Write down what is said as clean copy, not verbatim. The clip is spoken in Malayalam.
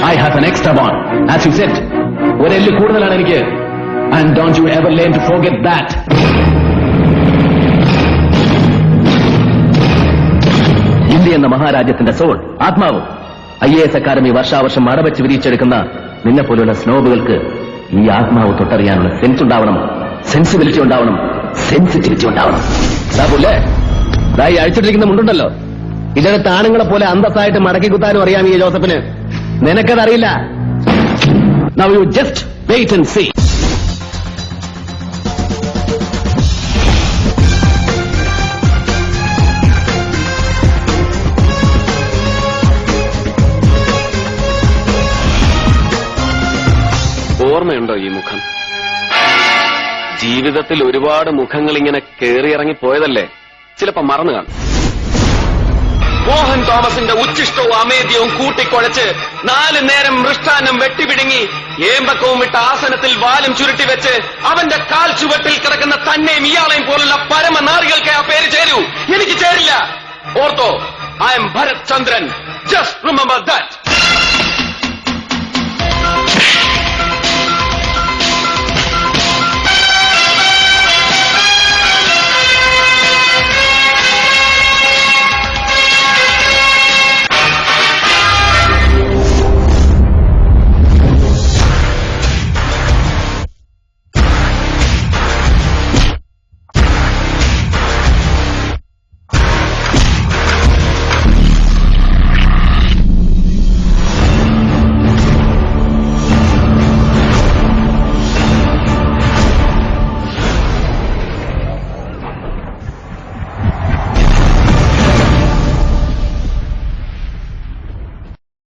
I have an extra one. As you said, ഒരെല്ല് കൂടുതലാണ് എനിക്ക്. And don't you ever learn to forget that. India എന്ന മഹാരാജ്യത്തിന്റെ സോൾ, ആത്മാവ്. IAS അക്കാദമി വർഷാവർഷം അടവച്ച് വിരിച്ചെടുക്കുന്ന നിന്നെ പോലുള്ള സ്നോബുകൾക്ക് ഈ ആത്മാവ് തൊട്ടറിയാനുള്ള സെൻസ് ഉണ്ടാവണം, സെൻസിബിലിറ്റി ഉണ്ടാവണം, സെൻസിറ്റിവിറ്റി ഉണ്ടാവണം. സാബുല്ലേ, ഇതായി അഴിച്ചിട്ടിരിക്കുന്ന മുണ്ടുണ്ടല്ലോ, ഇതിനകത്ത് ആണുങ്ങളെ പോലെ അന്തസ്സായിട്ട് മടക്കി കുത്താനും അറിയാം ഈ ജോസഫിന്. നിനക്കതറിയില്ല. Now you just wait and see. ഓർമ്മയുണ്ടോ ഈ മുഖം? ജീവിതത്തിൽ ഒരുപാട് മുഖങ്ങൾ ഇങ്ങനെ കേറിയിറങ്ങി പോയതല്ലേ, ചിലപ്പോ മറന്നു കാണും. മോഹൻ തോമസിന്റെ ഉച്ചിഷ്ടവും അമേദ്യവും കൂട്ടിക്കുഴച്ച് 4 നേരം മൃഷ്ടാന്നം വെട്ടിപിടുങ്ങി ഏമ്പക്കവും വിട്ട ആസനത്തിൽ വാലും ചുരുട്ടിവെച്ച് അവന്റെ കാൽ ചുവട്ടിൽ കിടക്കുന്ന തന്നെയും ഇയാളെയും പോലുള്ള പരമനാറികൾക്ക് ആ പേര് ചേരൂ. എനിക്ക് ചേരില്ല. ഓർത്തോ, I am Bharat Chandran. Just remember that.